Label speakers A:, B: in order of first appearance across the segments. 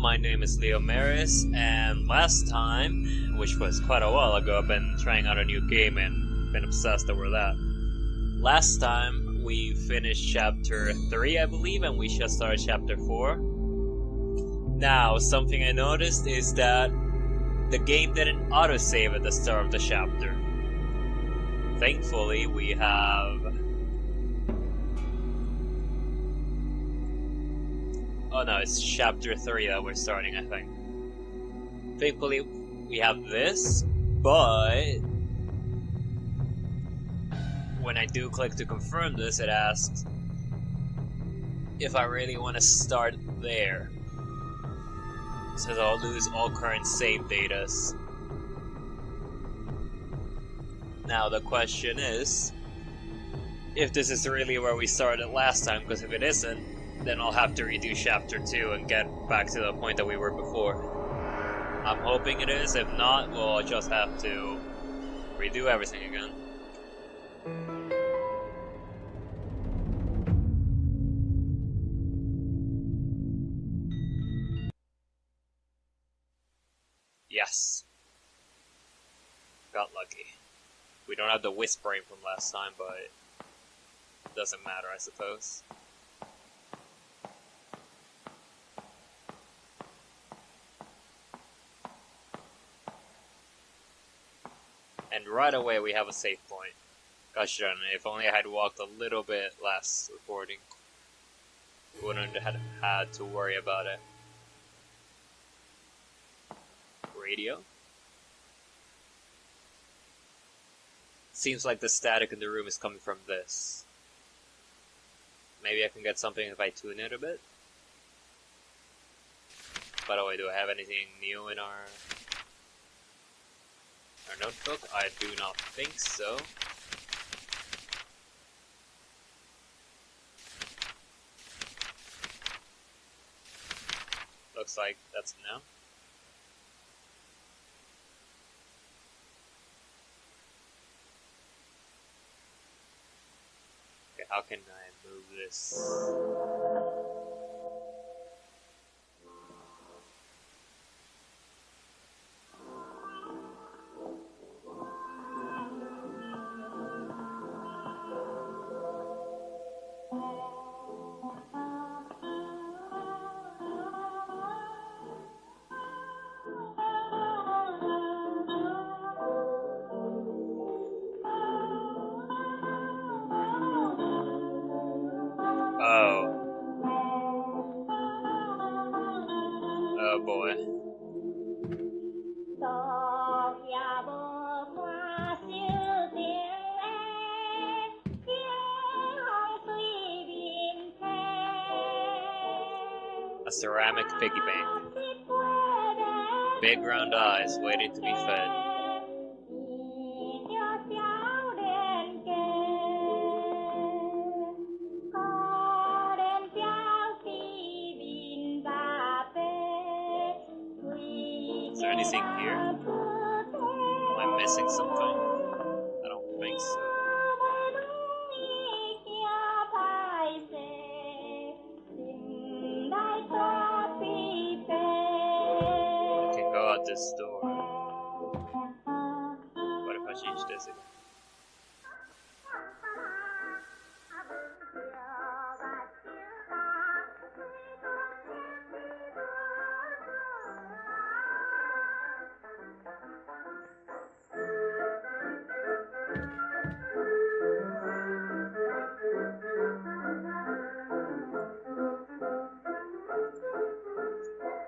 A: my name is Leo Maris, and last time, which was quite a while ago, I've been trying out a new game and been obsessed over that. Last time, we finished Chapter 3, I believe, and we just started Chapter 4. Now, something I noticed is that the game didn't autosave at the start of the chapter. Thankfully, we have... Oh no, it's Chapter 3 that we're starting, I think. Thankfully, we have this, but... when I do click to confirm this, it asks if I really want to start there. So I'll lose all current save datas. Now the question is, if this is really where we started last time, because if it isn't, then I'll have to redo Chapter 2 and get back to the point that we were before. I'm hoping it is. If not, well, I'll just have to redo everything again. Yes. Got lucky. We don't have the whispering from last time, but it doesn't matter, I suppose. And right away we have a save point. Gosh darn it, if only I had walked a little bit less recording. Wouldn't have had to worry about it. Radio? Seems like the static in the room is coming from this. Maybe I can get something if I tune it a bit? By the way, do I have anything new in our notebook? I do not think so. Looks like that's a no. Okay, how can I move this? Oh boy. A ceramic piggy bank. Big round eyes waiting to be fed. Is there anything here? Am I missing something? I don't think so. I can go out this door. What if I change this again?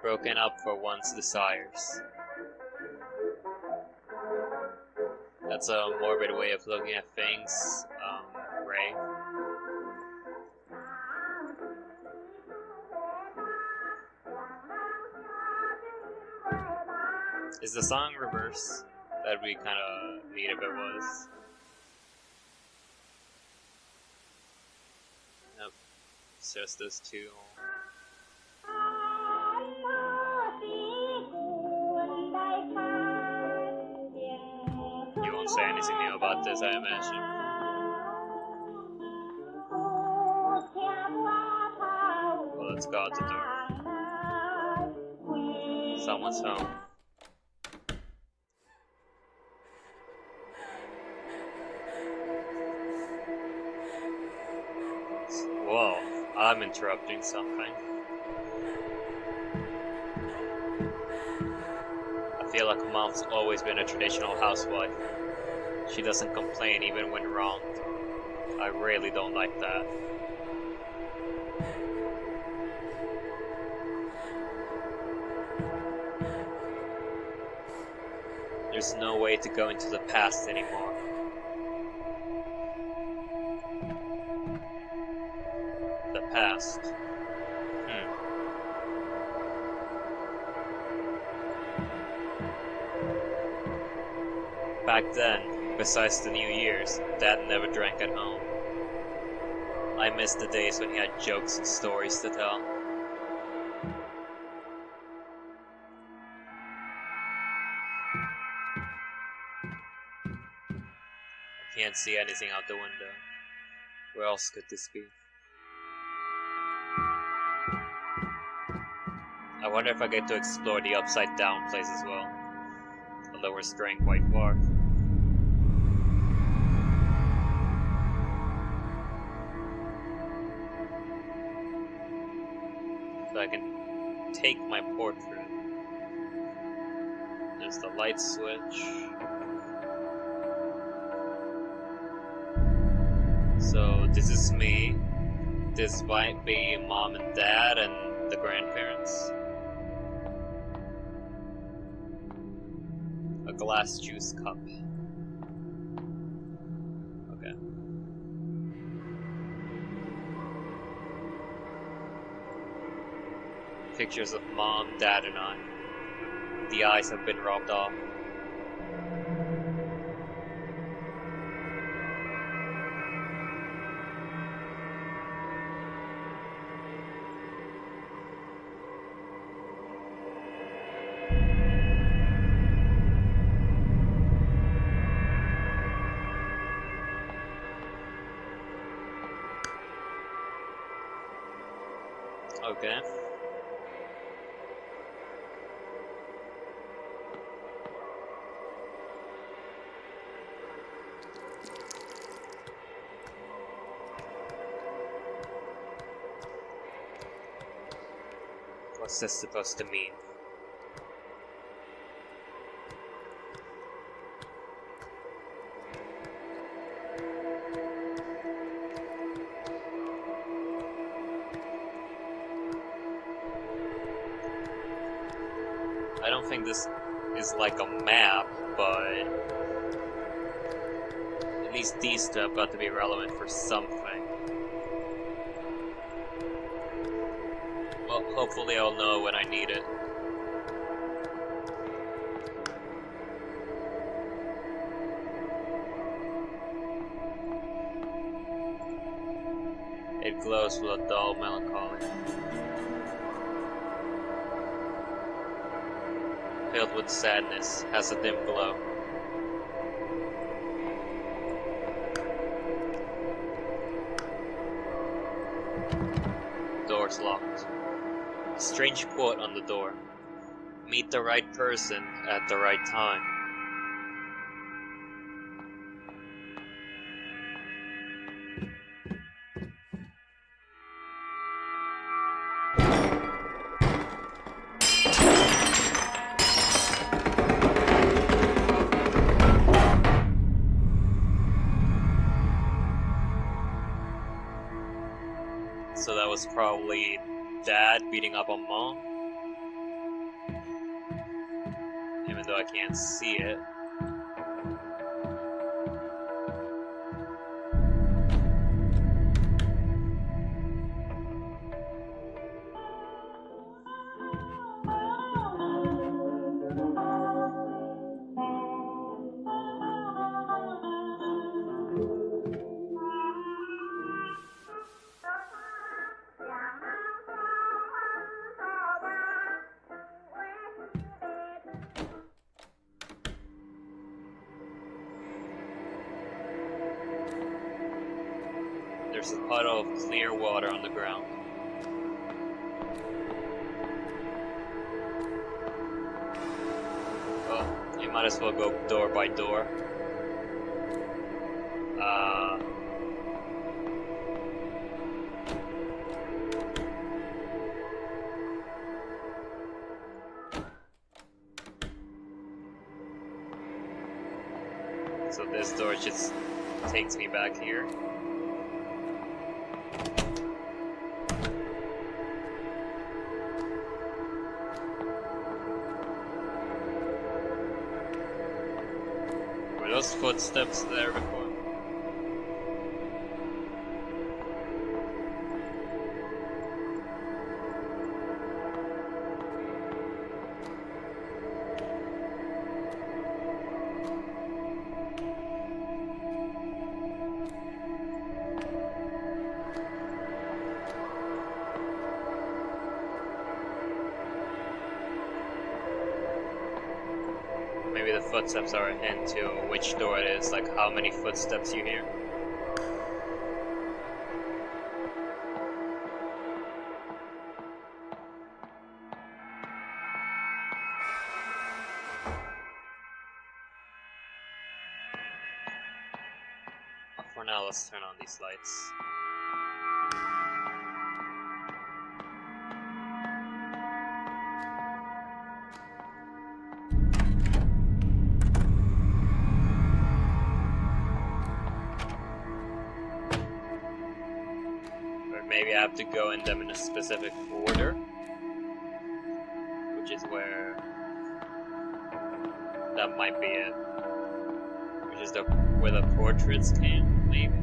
A: Broken up for one's desires. That's a morbid way of looking at things, Ray. Is the song reverse? That'd be kind of neat if it was. Nope. It's just those two. You won't say anything new about this, I imagine. Well, let's go out the door. Someone's home. Whoa, I'm interrupting something. I feel like Mom's always been a traditional housewife. She doesn't complain even when wronged. I really don't like that. There's no way to go into the past anymore. The past. Back then, besides the New Year's, Dad never drank at home. I miss the days when he had jokes and stories to tell. I can't see anything out the window. Where else could this be? I wonder if I get to explore the upside down place as well. Although we're straying quite far. So I can take my portrait. There's the light switch. So this is me. This might be Mom and Dad and the grandparents. A glass juice cup. Okay. Pictures of Mom, Dad, and I. The eyes have been rubbed off. Okay. What's this supposed to mean? I don't think this is like a map, but at least these two have got to be relevant for something. Well, hopefully I'll know when I need it. It glows with a dull melancholy. Filled with sadness, has a dim glow. Door's locked. A strange quote on the door. Meet the right person at the right time. So that was probably Dad beating up on Mom. Even though I can't see it. There's a puddle of clear water on the ground. might as well go door by door. So this door just takes me back here. Were those footsteps there before? Maybe the footsteps are a hint to which door it is, like how many footsteps you hear. For now, let's turn on these lights. Maybe I have to go in them in a specific order, which is where that might be it. Which is where the portraits came, maybe.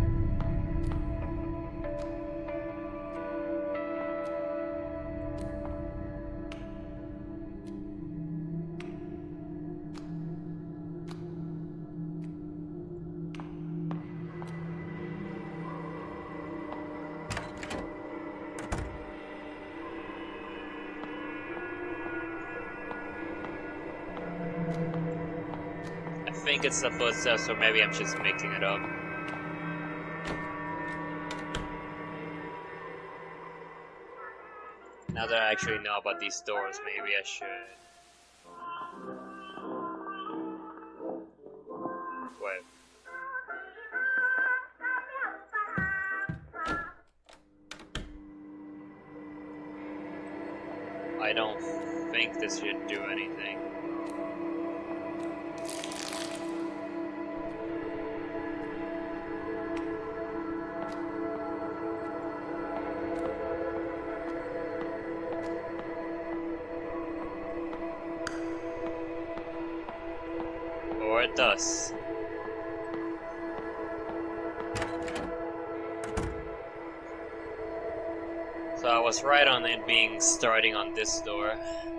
A: I think it's the footsteps, or maybe I'm just making it up. Now that I actually know about these doors, maybe I should... Wait. I don't think this should do anything. Or it does. So I was right on it being starting on this door.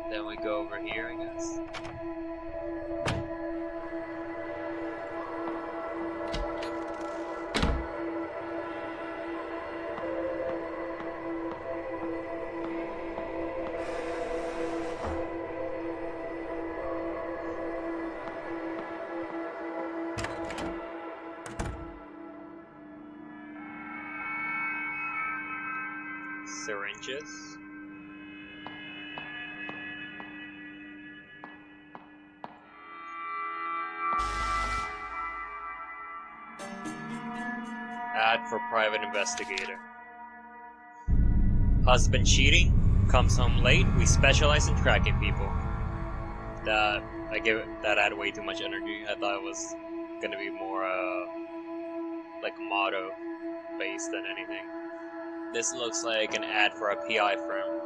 A: Then we go over here, I guess. Syringes. Ad for private investigator. Husband cheating, comes home late. We specialize in tracking people. That I give it, that had way too much energy. I thought it was gonna be more like motto based than anything. This looks like an ad for a PI firm.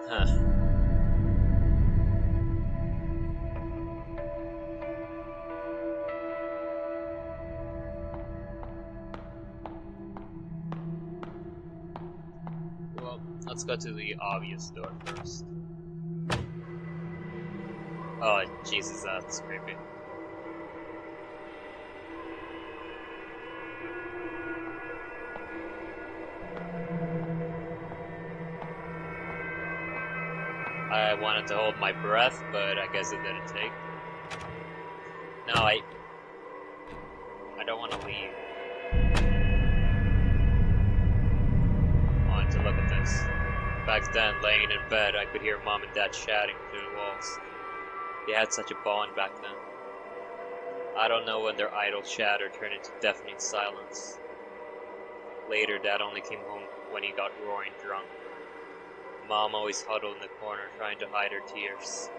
A: Huh. Well, let's go to the obvious door first. Oh, Jesus, that's creepy. I wanted to hold my breath, but I guess it didn't take. No, I don't want to leave. I wanted to look at this. Back then, laying in bed, I could hear Mom and Dad chatting through the walls. They had such a bond back then. I don't know when their idle chatter turned into deafening silence. Later, Dad only came home when he got roaring drunk. Mom always huddled in the corner trying to hide her tears.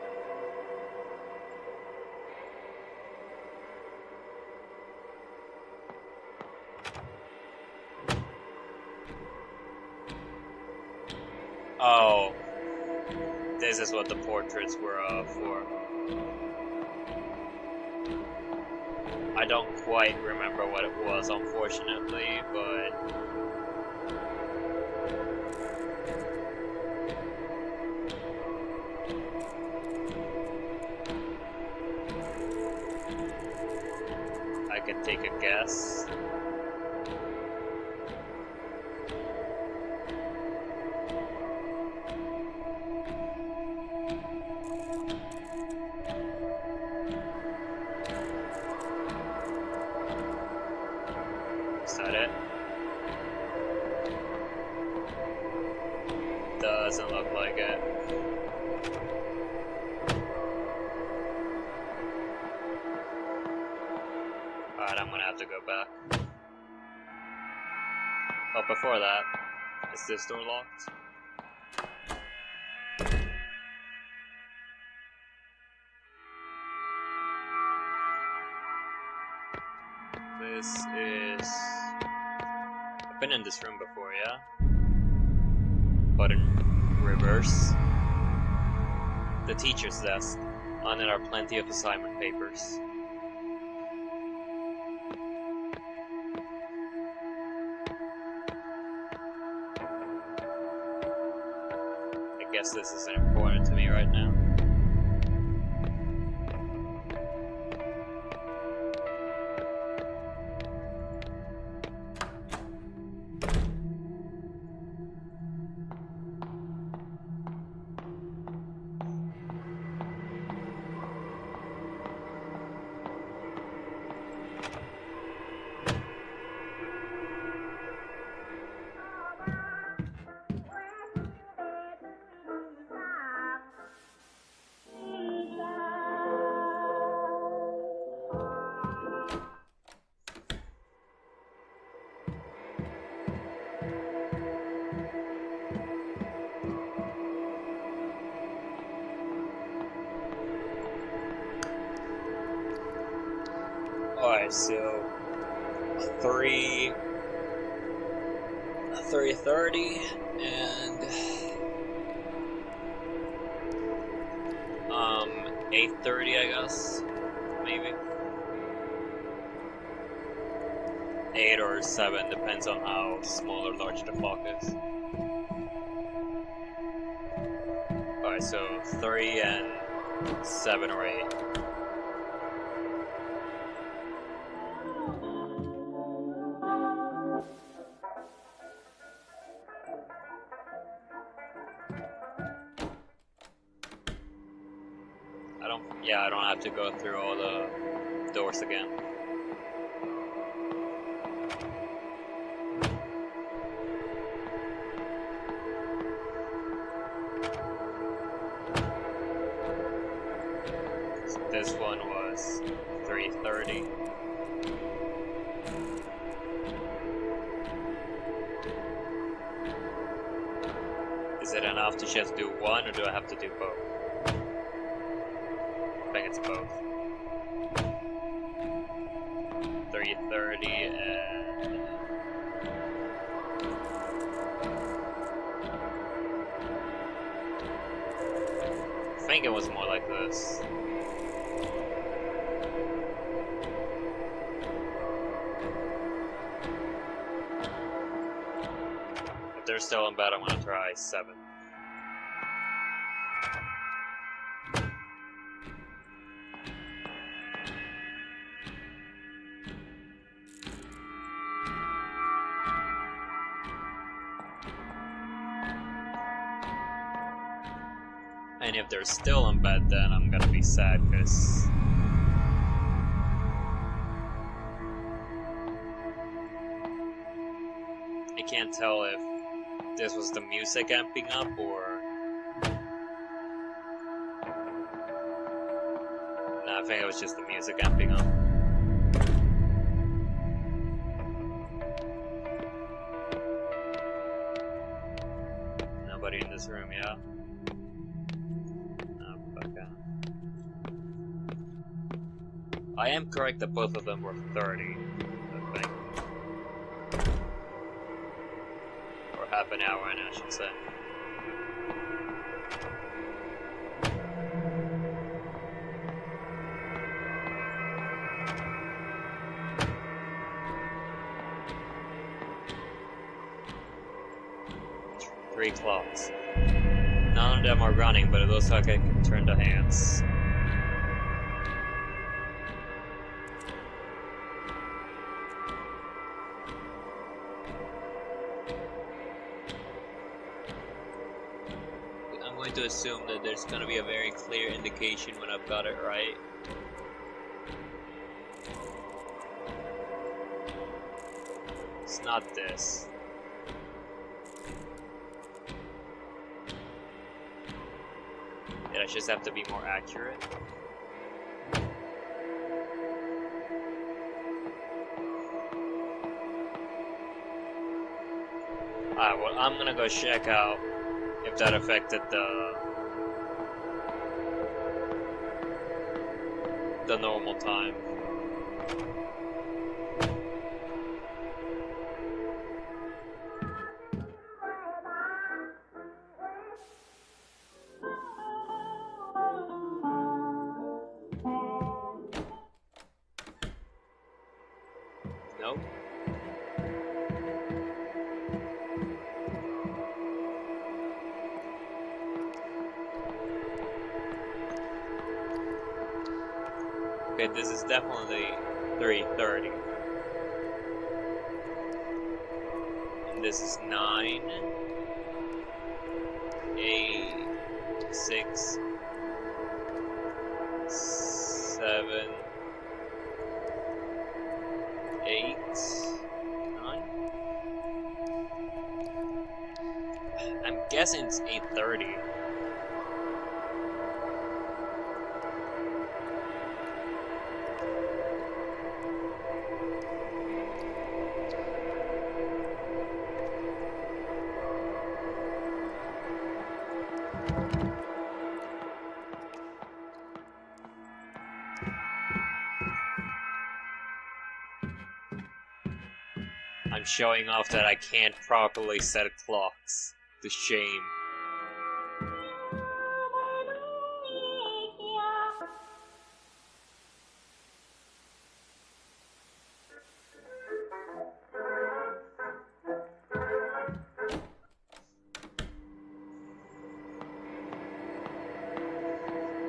A: Oh, this is what the portraits were for. I don't quite remember what it was, unfortunately, but I can take a guess. Is that it? Doesn't look like it. Alright, I'm gonna have to go back. But before that, is this door locked? This is... I've been in this room before, yeah? But in reverse. The teacher's desk. On it are plenty of assignment papers. I guess this isn't important to me right now. Alright, so 3:30 and 8:30, I guess, maybe 8 or 7, depends on how small or large the clock is. Alright, so 3 and 7 or 8. I don't have to go through all the doors again. So this one was 3:30. Is it enough to just do one, or do I have to do both? I think it's both. 3:30 and... I think it was more like this. If they're still in bed, I'm gonna try 7. And if they're still in bed, then I'm gonna be sad, because I can't tell if this was the music amping up, or I think it was just the music amping up. Nobody in this room, yeah? Oh, okay. I am correct that both of them were 30, I think. Or half an hour in, I should say. Three clocks. None of them are running, but it looks like I can turn the hands. I'm going to assume that there's going to be a very clear indication when I've got it right. It's not this. I just have to be more accurate. Alright, well, I'm gonna go check out if that affected the normal time. Nope. Okay, this is definitely 3:30. And this is 9, 8, 6, 7, 8, 9. I'm guessing it's 8:30. I'm showing off that I can't properly set clocks. The shame.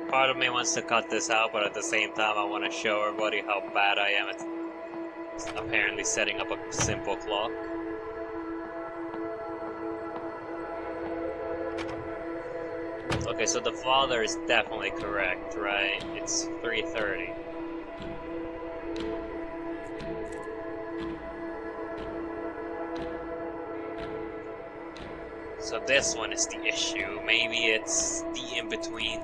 A: Part of me wants to cut this out, but at the same time I want to show everybody how bad I am at apparently setting up a simple clock. Okay, so the father is definitely correct, right? It's 3:30. So this one is the issue. Maybe it's the in-between.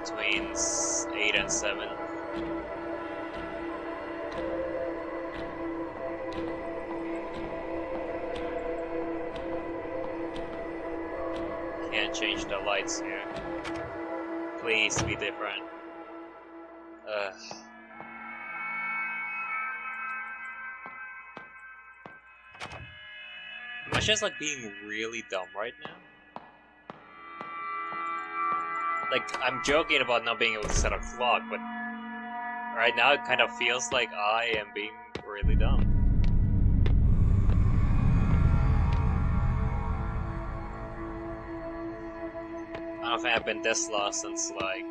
A: Between 8 and 7. Can't change the lights here. Please be different. Am I just like being really dumb right now? Like, I'm joking about not being able to set a clock, but right now it kind of feels like I am being really dumb. I don't think I've been this lost since, like,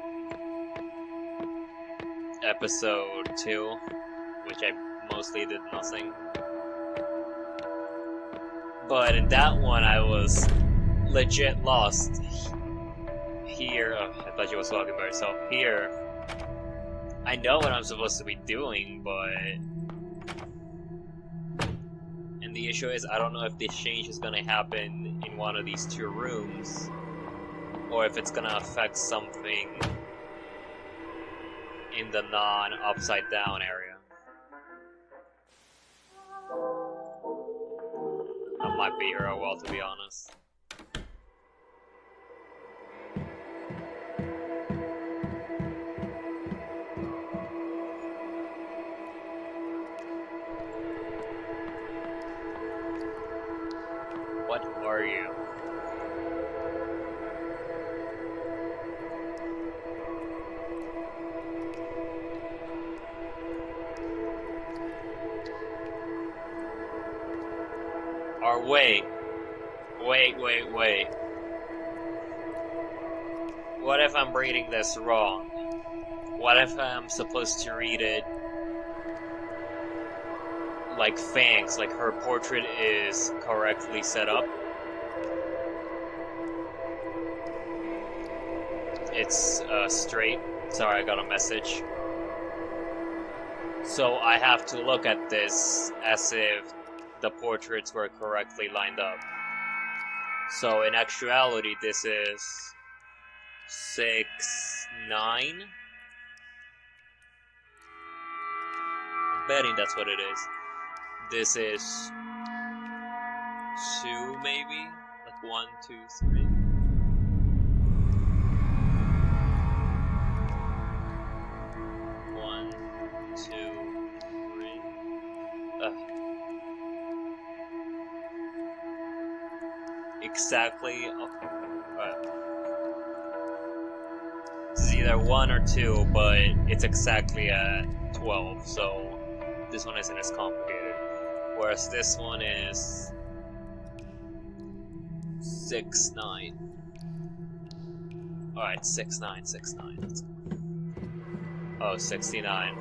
A: episode 2, which I mostly did nothing. But in that one, I was legit lost. Here, I thought you was talking about yourself. Here, I know what I'm supposed to be doing, but in And the issue is, I don't know if this change is gonna happen in one of these two rooms, or if it's gonna affect something in the non-upside down area. That might be here a while, to be honest. What are you? Or wait. What if I'm reading this wrong? What if I'm supposed to read it like Fangs, like her portrait is correctly set up? It's straight. Sorry, I got a message. So I have to look at this as if the portraits were correctly lined up. So in actuality, this is 6-9. I'm betting that's what it is. This is 2, maybe? Like 1, 2, 3. One, 2, 3. Exactly. It's either 1 or 2, but it's exactly at 12, so this one isn't as complicated. Whereas this one is 6-9. Alright, 6-9, 6-9. Oh, 69.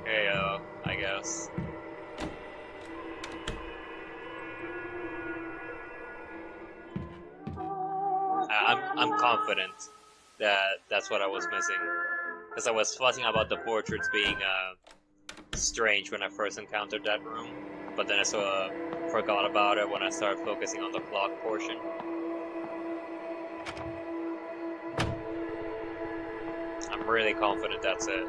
A: Here you go, I guess. I'm confident that that's what I was missing. Because I was fussing about the portraits being strange when I first encountered that room. But then I forgot about it when I started focusing on the clock portion. I'm really confident that's it.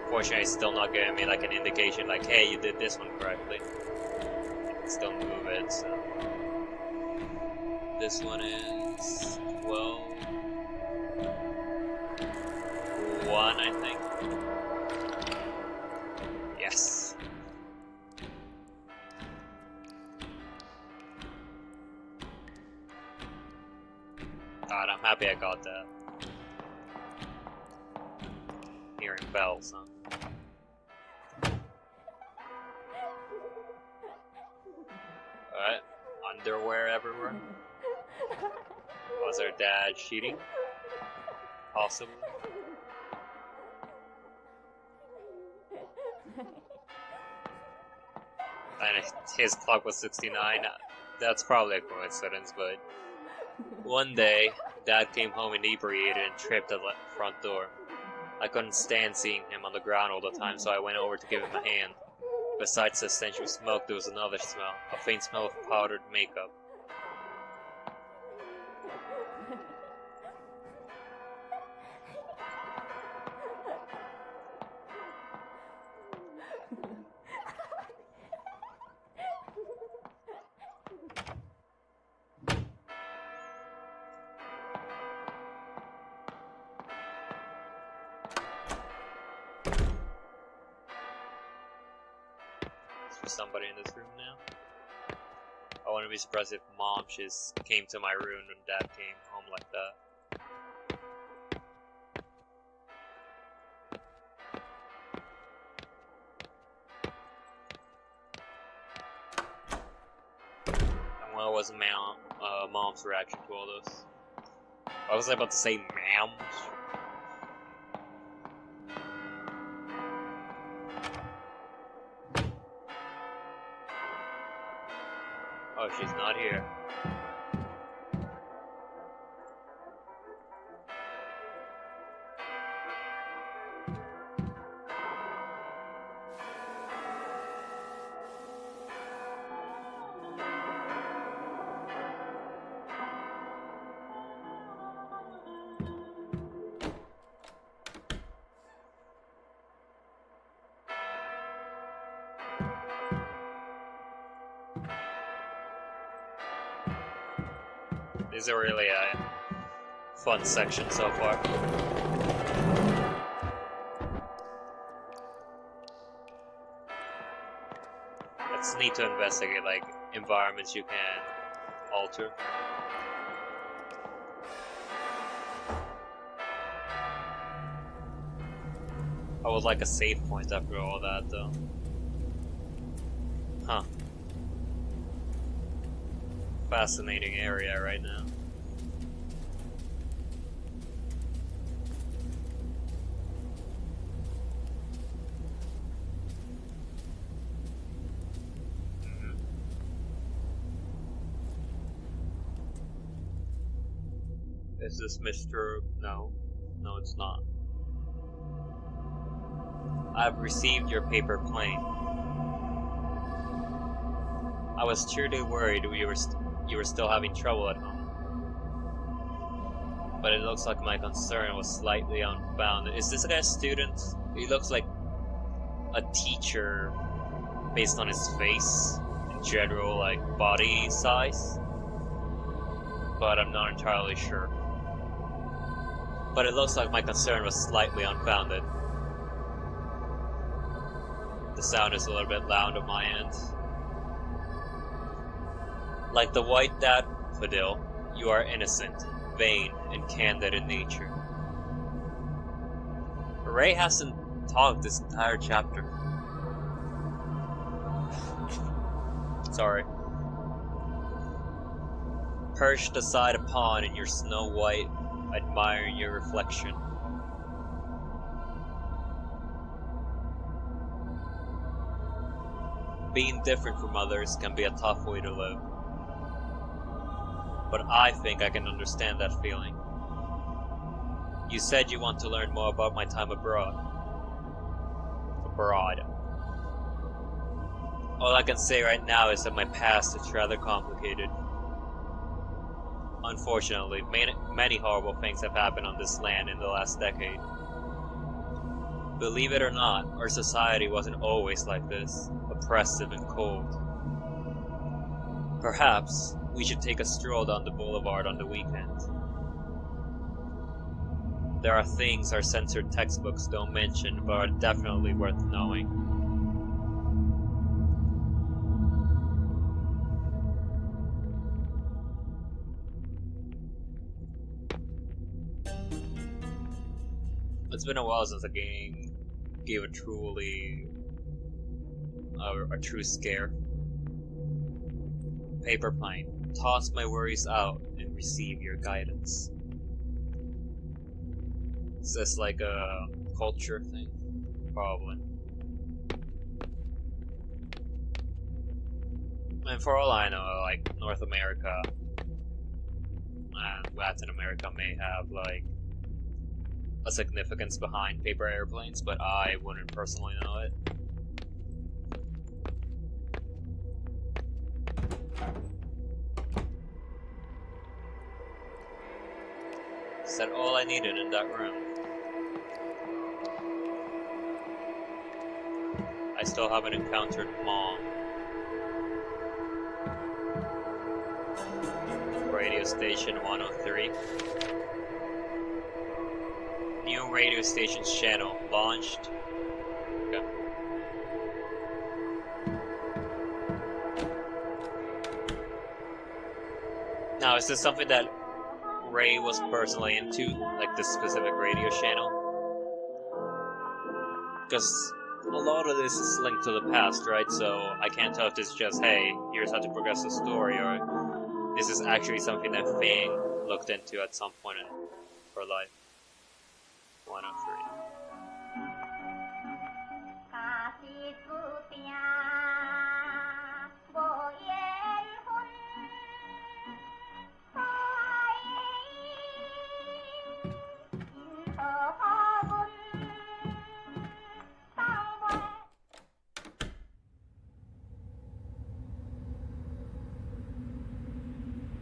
A: Unfortunately, it's still not giving me like an indication like, hey, you did this one correctly. I can still move it, so. This one is 12. 1, I think. Yes. God, I'm happy I got that. Hearing bells, huh? Alright. Underwear everywhere. Was her dad cheating? Possibly. And his clock was 69. That's probably a coincidence, but one day, Dad came home inebriated and tripped at the front door. I couldn't stand seeing him on the ground all the time, so I went over to give him a hand. Besides the stench of smoke, there was another smell, a faint smell of powdered makeup. Somebody in this room now. I wouldn't be surprised if Mom just came to my room when Dad came home like that. And what was Mom's reaction to all this? I was about to say ma'am. Oh, she's not here. This is a really fun section so far. It's neat to investigate like environments you can alter. I would like a save point after all that though. Huh. Fascinating area right now. Is this Mr. No? No, it's not. I've received your paper plane. I was truly worried you were still having trouble at home. But it looks like my concern was slightly unfounded. Is this guy a student? He looks like a teacher based on his face and general like body size. But I'm not entirely sure. But it looks like my concern was slightly unfounded. The sound is a little bit loud on my end. Like the white daffodil, you are innocent, vain, and candid in nature. Ray hasn't talked this entire chapter. Sorry. Perched aside a pond in your snow white, admiring your reflection. Being different from others can be a tough way to live. But I think I can understand that feeling. You said you want to learn more about my time abroad. All I can say right now is that my past is rather complicated. Unfortunately, many horrible things have happened on this land in the last decade. Believe it or not, our society wasn't always like this, oppressive and cold. Perhaps we should take a stroll down the boulevard on the weekend. There are things our censored textbooks don't mention, but are definitely worth knowing. It's been a while since a game gave a truly a true scare. Paper plane. Toss my worries out and receive your guidance. Is this like a culture thing? Probably. And for all I know, like North America and Latin America may have like a significance behind paper airplanes, but I wouldn't personally know it. Is that all I needed in that room? I still haven't encountered Mom. Radio station 103. New radio station's channel launched. Okay. Now, is this something that Ray was personally into, like this specific radio channel? Because a lot of this is linked to the past, right? So I can't tell if this is just, hey, here's how to progress the story, or this is actually something that Fang looked into at some point in her life. 103.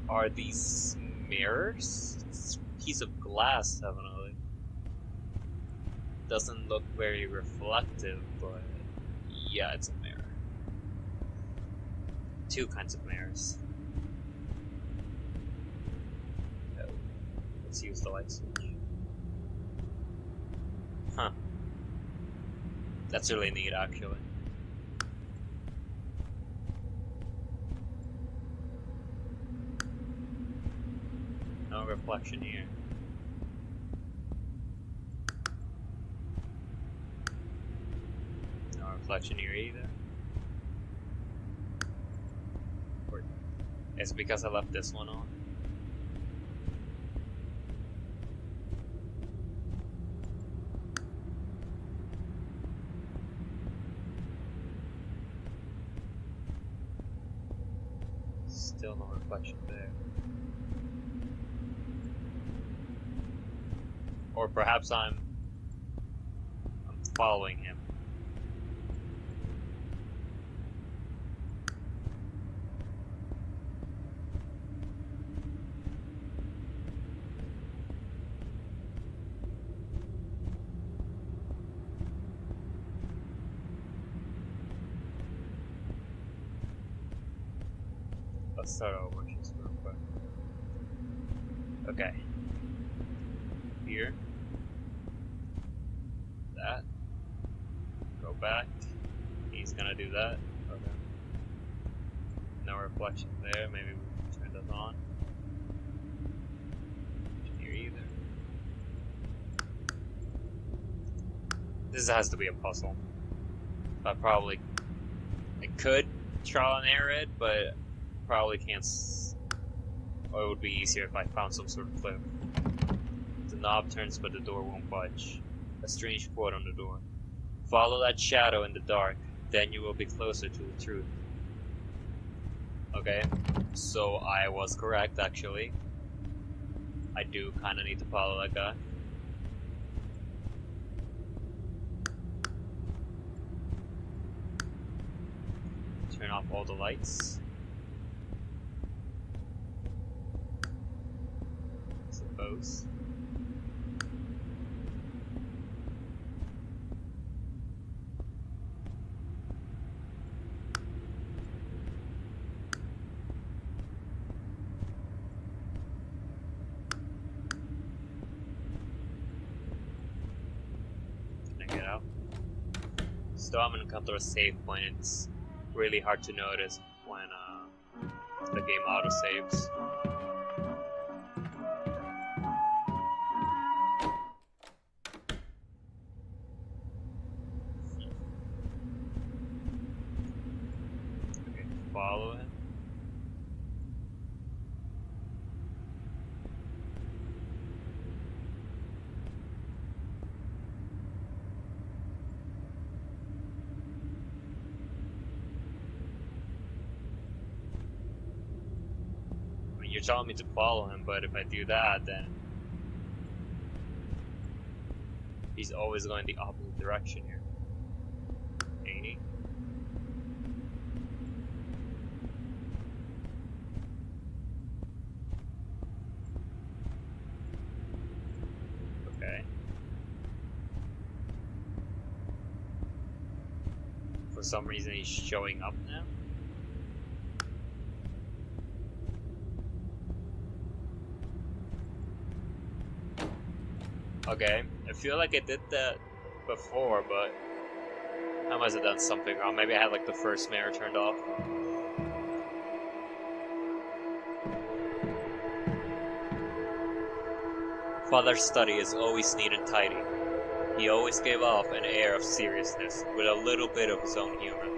A: Are these mirrors? It's a piece of glass, definitely. Doesn't look very reflective, but yeah, it's a mirror. Two kinds of mirrors. Let's use the light switch. Huh. That's really neat, actually. No reflection here. No reflection here either. It's because I left this one on. Still no reflection there. Or perhaps I'm following him. Let's start over just real quick. Okay. Here. That. Go back. He's gonna do that. Okay. No reflection there. Maybe we can turn this on. Here either. This has to be a puzzle. I could trial and error it, but probably can't. Or it would be easier if I found some sort of clip. The knob turns, but the door won't budge. A strange quote on the door. Follow that shadow in the dark, then you will be closer to the truth. Okay, so I was correct, actually. I do kind of need to follow that guy. Turn off all the lights. Suppose. Get out. Still I'm gonna encounter a save point. It's really hard to notice when the game auto-saves. Okay, follow him. You're telling me to follow him, but if I do that, then he's always going the opposite direction here. Ain't he? Okay. For some reason he's showing up now. Okay, I feel like I did that before, but I must have done something wrong. Maybe I had like the first mirror turned off. Father's study is always neat and tidy. He always gave off an air of seriousness, with a little bit of his own humor.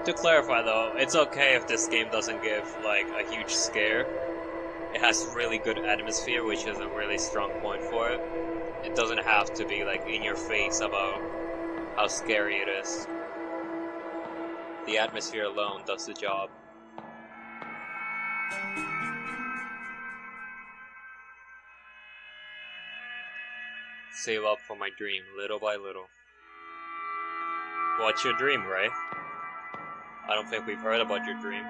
A: To clarify though, it's okay if this game doesn't give like a huge scare. It has really good atmosphere, which is a really strong point for it. It doesn't have to be like in your face about how scary it is. The atmosphere alone does the job. Save up for my dream, little by little. What's your dream, Ray? I don't think we've heard about your dream.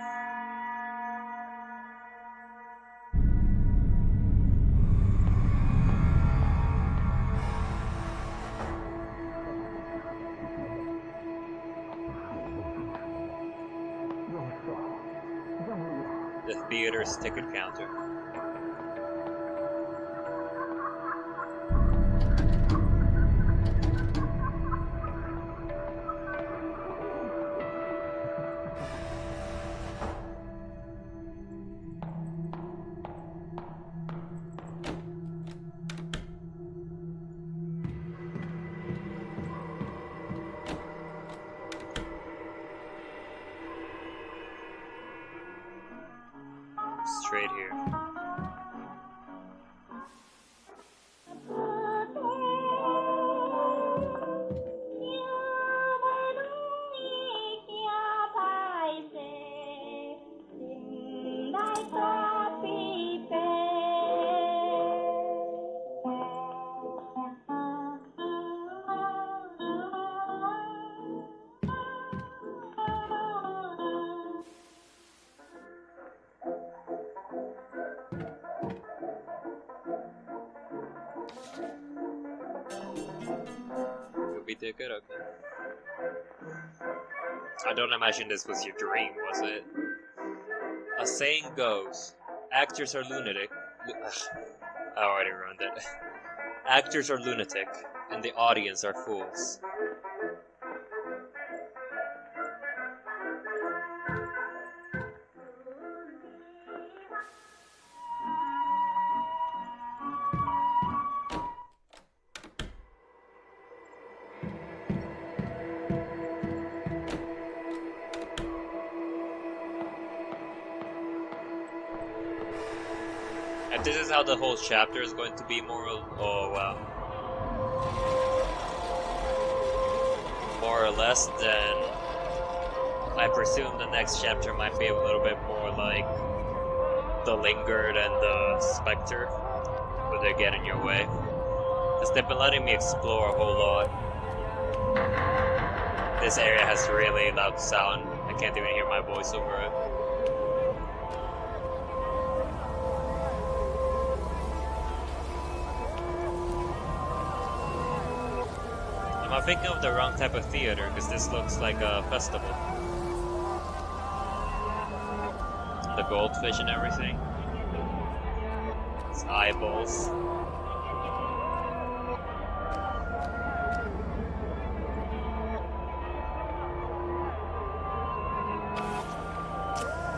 A: theater's ticket counter. Straight here. Ticket, okay. I don't imagine this was your dream, was it? A saying goes, actors are lunatic. I already ruined it. Actors are lunatic, and the audience are fools. And this is how the whole chapter is going to be more. Oh wow. More or less, then I presume the next chapter might be a little bit more like the Lingered and the Spectre, where they get in your way. Because they've been letting me explore a whole lot. This area has really loud sound. I can't even hear my voice over it. Am I thinking of the wrong type of theater? Because this looks like a festival. The goldfish and everything. It's eyeballs.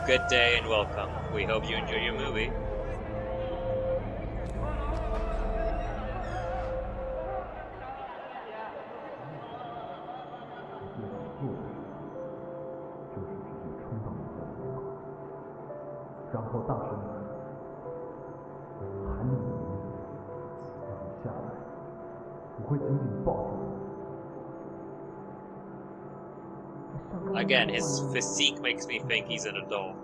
A: Good day and welcome. We hope you enjoy your movie. Again, his physique makes me think he's an adult.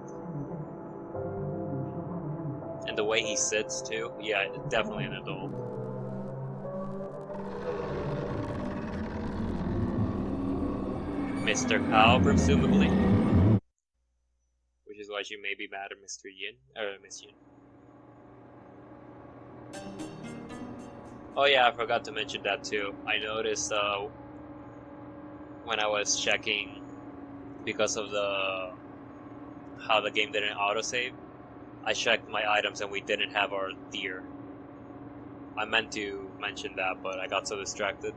A: And the way he sits, too. Yeah, definitely an adult. Mr. Cow, presumably. Which is why she may be mad at Mr. Yin, or Miss Yin. Oh yeah, I forgot to mention that too. I noticed, when I was checking, because of how the game didn't autosave, I checked my items and we didn't have our deer. I meant to mention that, but I got so distracted.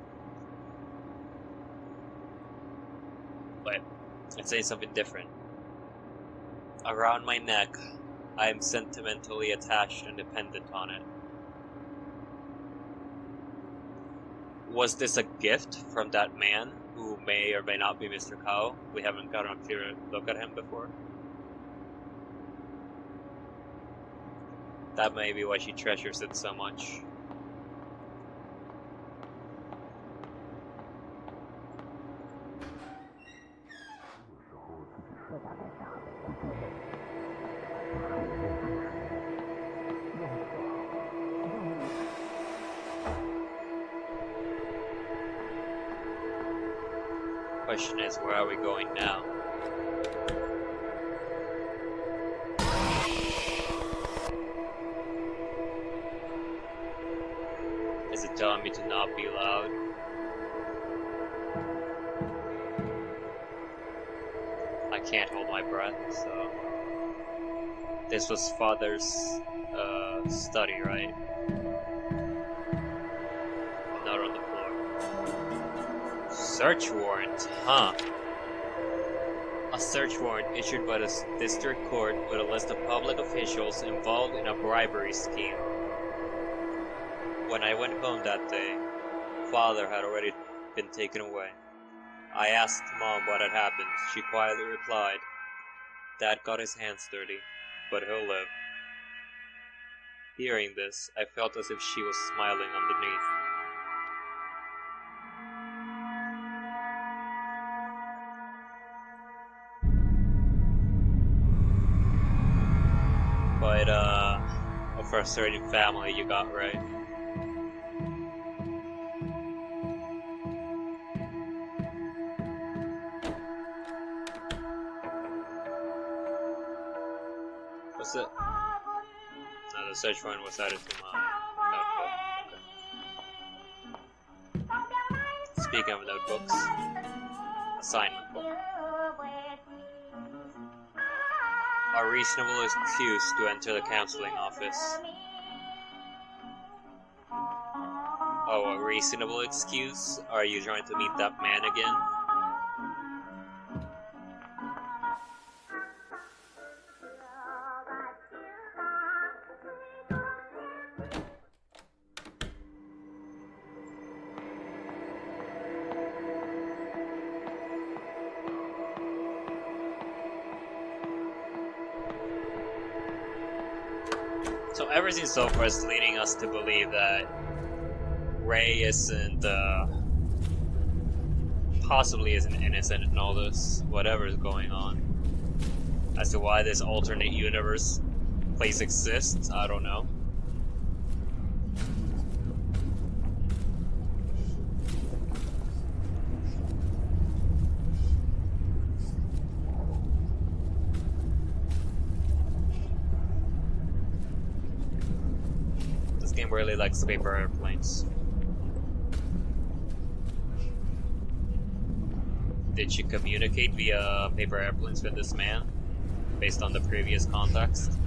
A: But it's saying something different. Around my neck, I am sentimentally attached and dependent on it. Was this a gift from that man who may or may not be Mr. Cow? We haven't gotten a clear look at him before. That may be why she treasures it so much. Question is, where are we going now? Is it telling me to not be loud? I can't hold my breath, so... This was father's study, right? Not on the floor. Search warrant, huh? A search warrant issued by the district court with a list of public officials involved in a bribery scheme. When I went home that day, father had already been taken away. I asked Mom what had happened. She quietly replied, "Dad got his hands dirty, but he'll live." Hearing this, I felt as if she was smiling underneath. But, a frustrated family you got, right? What's it? No, the search warrant was added to my notebook. Speaking of notebooks, assignment book. A reasonable excuse to enter the counseling office. Oh, a reasonable excuse? Are you trying to meet that man again? So everything so far is leading us to believe that Ray isn't, possibly isn't innocent in all this, whatever is going on. As to why this alternate universe place exists, I don't know. This game really likes paper airplanes. Did she communicate via paper airplanes with this man, based on the previous context?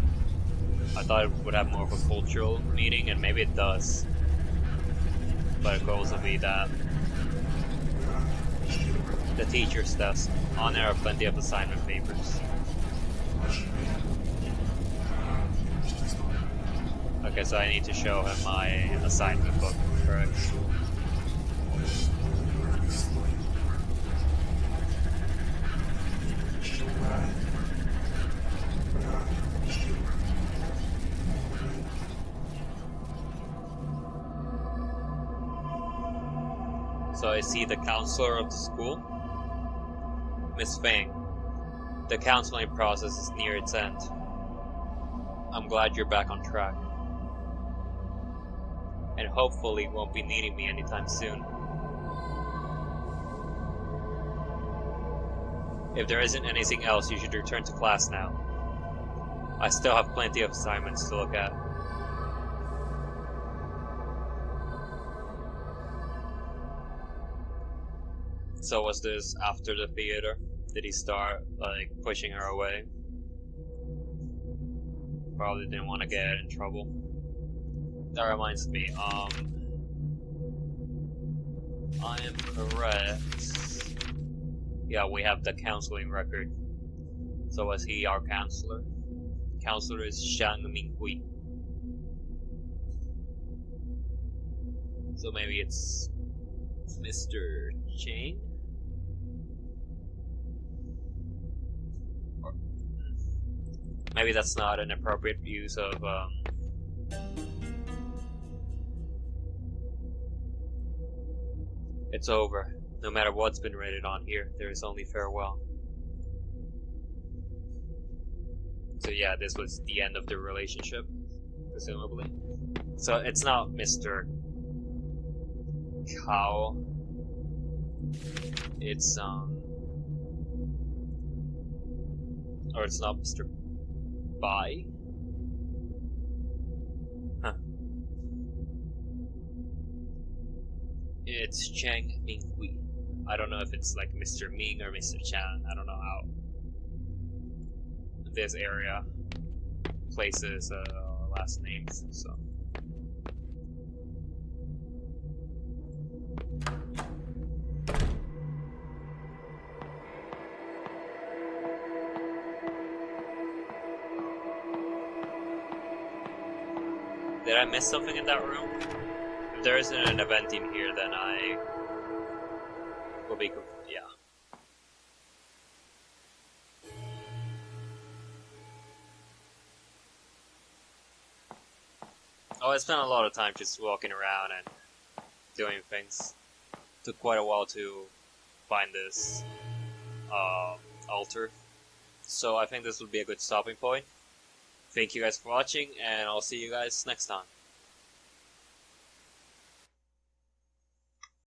A: I thought it would have more of a cultural meaning, and maybe it does. But it could also be that the teacher's desk. On there are plenty of assignment papers. Okay, so I need to show him my assignment book, correct? So is he the counselor of the school? Miss Fang, the counseling process is near its end. I'm glad you're back on track. And hopefully won't be needing me anytime soon. If there isn't anything else, you should return to class now. I still have plenty of assignments to look at. So was this after the theater? Did he start, like, pushing her away? Probably didn't want to get in trouble. That reminds me, I am correct. Yeah, we have the counseling record. So was he our counselor? Counselor is Shang Minghui. So maybe it's Mr. Chang? Or maybe that's not an appropriate use of, It's over. No matter what's been rated on here, there is only farewell. So yeah, this was the end of the relationship, presumably. So it's not Mr. Kao. It's, or it's not Mr. Bai? Huh. It's Chang Minghui. I don't know if it's like Mr. Ming or Mr. Chang. I don't know how. This area. places' last names. So. Did I miss something in that room? If there isn't an event in here, then I will be yeah. Oh, I spent a lot of time just walking around and doing things. Took quite a while to find this altar. So I think this would be a good stopping point. Thank you guys for watching, and I'll see you guys next time.